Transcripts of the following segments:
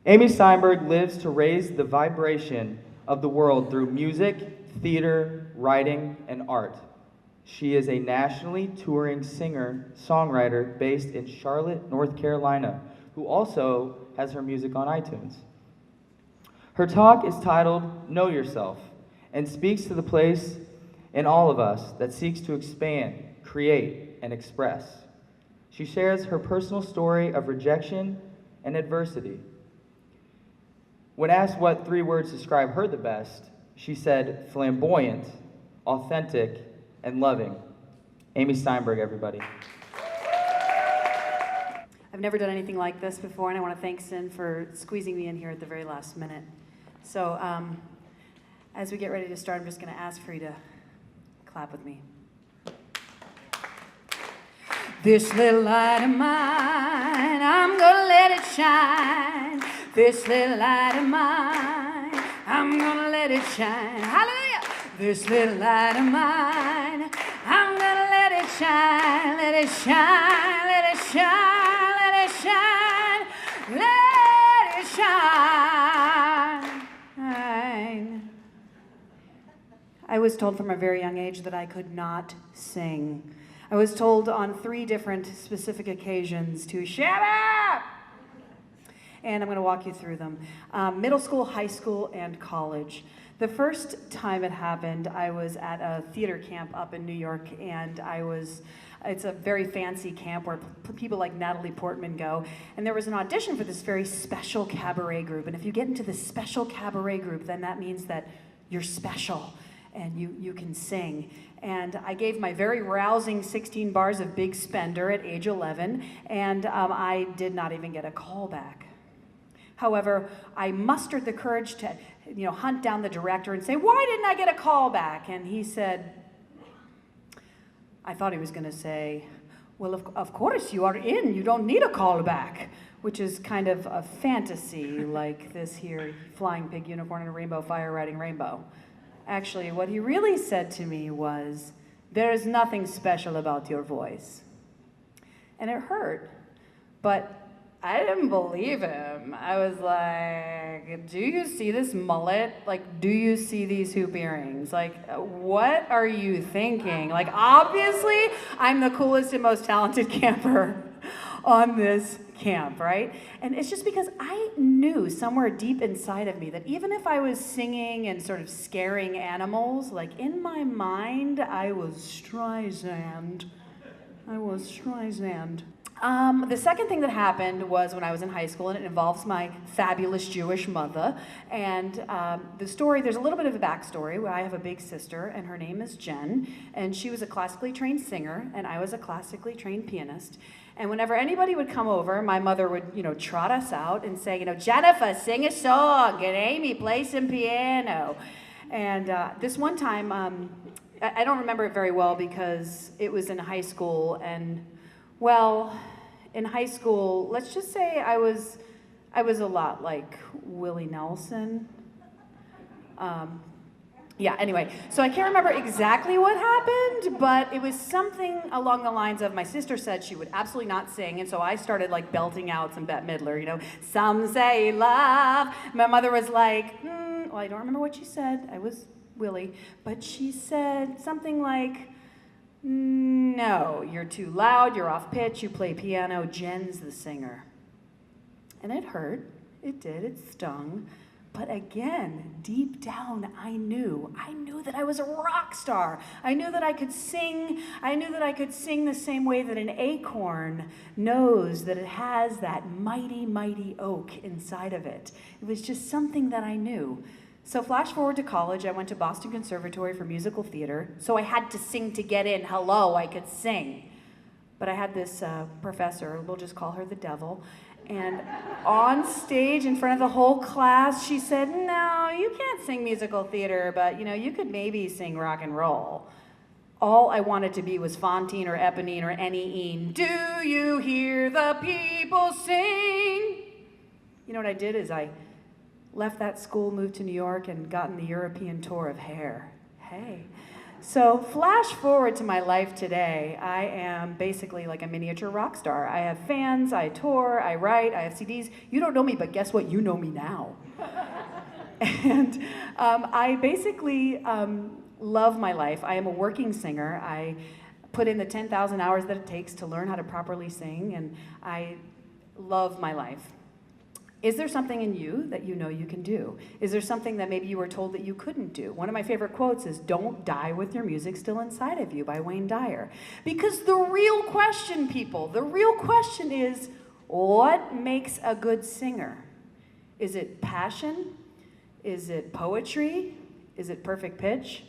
Amy Steinberg lives to raise the vibration of the world through music, theater, writing, and art. She is a nationally touring singer-songwriter based in Charlotte, North Carolina, who also has her music on iTunes. Her talk is titled Know Yourself and speaks to the place in all of us that seeks to expand, create, and express. She shares her personal story of rejection and adversity. When asked what 3 words describe her the best, she said flamboyant, authentic, and loving. Amy Steinberg, everybody. I've never done anything like this before, and I want to thank Sin for squeezing me in here at the very last minute. So as we get ready to start, I'm just going to ask for you to clap with me. This little light of mine, I'm going to let it shine. This little light of mine, I'm going to let it shine. Hallelujah! This little light of mine, I'm going to let it shine. Let it shine, let it shine, let it shine, let it shine. I was told from a very young age that I could not sing. I was told on 3 different specific occasions to shut up! And I'm going to walk you through them. Middle school, high school, and college. The first time it happened, I was at a theater camp up in New York, and it's a very fancy camp where people like Natalie Portman go, and there was an audition for this very special cabaret group, and if you get into this special cabaret group, then that means that you're special, and you can sing. And I gave my very rousing 16 bars of Big Spender at age 11, and I did not even get a call back. However, I mustered the courage to, hunt down the director and say, "Why didn't I get a call back?" And he said, I thought he was going to say, "Well, of course you are in. You don't need a call back," which is kind of a fantasy like this here, flying pig, unicorn, and a rainbow, fire riding rainbow. Actually, what he really said to me was, "There is nothing special about your voice." And it hurt, but I didn't believe him. I was like, "Do you see this mullet? Like, do you see these hoop earrings? Like, what are you thinking? Like, obviously, I'm the coolest and most talented camper on this camp, right?" And it's just because I knew somewhere deep inside of me that even if I was singing and sort of scaring animals, like in my mind, I was Streisand. The second thing that happened was when I was in high school, and it involves my fabulous Jewish mother. And the story, there's a little bit of a backstory. Where I have a big sister, and her name is Jen, and she was a classically trained singer, and I was a classically trained pianist. And whenever anybody would come over, my mother would, trot us out and say, "Jennifer, sing a song, and Amy, play some piano." And this one time, I don't remember it very well because it was in high school, and well, in high school, let's just say I was a lot like Willie Nelson. Anyway, so I can't remember exactly what happened, but it was something along the lines of my sister said she would absolutely not sing, and so I started like belting out some Bette Midler, "Some say love." My mother was like, well, I don't remember what she said. I was Willie, but she said something like, "No, you're too loud, you're off pitch, you play piano, Jen's the singer." And it hurt, it did, it stung. But again, deep down, I knew that I was a rock star. I knew that I could sing. I knew that I could sing the same way that an acorn knows that it has that mighty, mighty oak inside of it. It was just something that I knew. So flash forward to college, I went to Boston Conservatory for musical theater, so I had to sing to get in. Hello, I could sing. But I had this professor, we'll just call her the devil, and on stage in front of the whole class, she said, "No, you can't sing musical theater, but you could maybe sing rock and roll." All I wanted to be was Fontaine or Eponine or Annie. Do you hear the people sing? You know what I did is I left that school, moved to New York, and got on the European tour of Hair. Hey. So flash forward to my life today. I am basically like a miniature rock star. I have fans, I tour, I write, I have CDs. You don't know me, but guess what? You know me now. And I basically love my life. I am a working singer. I put in the 10,000 hours that it takes to learn how to properly sing, and I love my life. Is there something in you that you know you can do? Is there something that maybe you were told that you couldn't do? One of my favorite quotes is, "Don't die with your music still inside of you," by Wayne Dyer. Because the real question, people, the real question is, what makes a good singer? Is it passion? Is it poetry? Is it perfect pitch?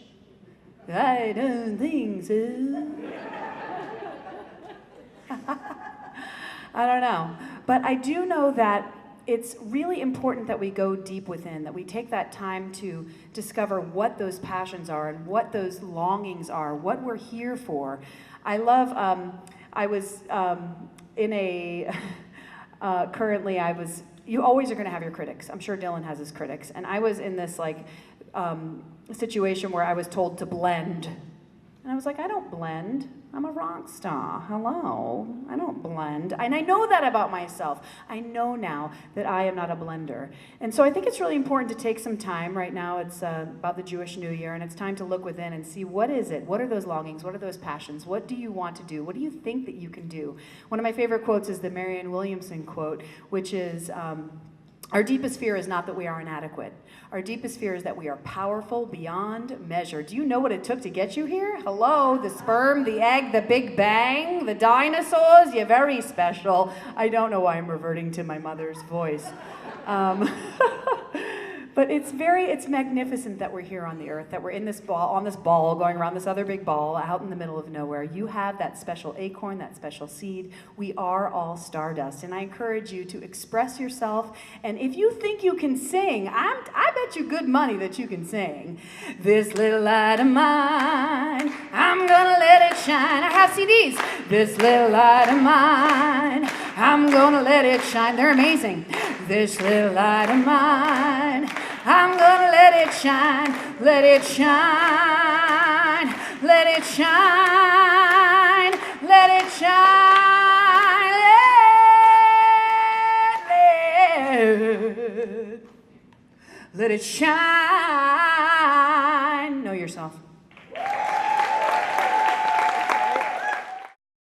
I don't think so. I don't know. But I do know that it's really important that we go deep within, that we take that time to discover what those passions are and what those longings are, what we're here for. I love, I was in a, currently I was, you always are gonna have your critics. I'm sure Dylan has his critics. And I was in this like situation where I was told to blend. And I was like, I don't blend. I'm a rock star. Hello. I don't blend. And I know that about myself. I know now that I am not a blender. And so I think it's really important to take some time. Right now it's about the Jewish New Year, and it's time to look within and see, what is it? What are those longings? What are those passions? What do you want to do? What do you think that you can do? One of my favorite quotes is the Marianne Williamson quote, which is, our deepest fear is not that we are inadequate. Our deepest fear is that we are powerful beyond measure. Do you know what it took to get you here? Hello, the sperm, the egg, the Big Bang, the dinosaurs, you're very special. I don't know why I'm reverting to my mother's voice. But it's magnificent that we're here on the earth, that we're in this ball, on this ball, going around this other big ball out in the middle of nowhere. You have that special acorn, that special seed. We are all stardust. And I encourage you to express yourself. And if you think you can sing, I bet you good money that you can sing. This little light of mine, I'm gonna let it shine. I have CDs. This little light of mine, I'm gonna let it shine. They're amazing. This little light of mine, I'm gonna let it shine, let it shine, let it shine, let it shine, let it shine. Know yourself.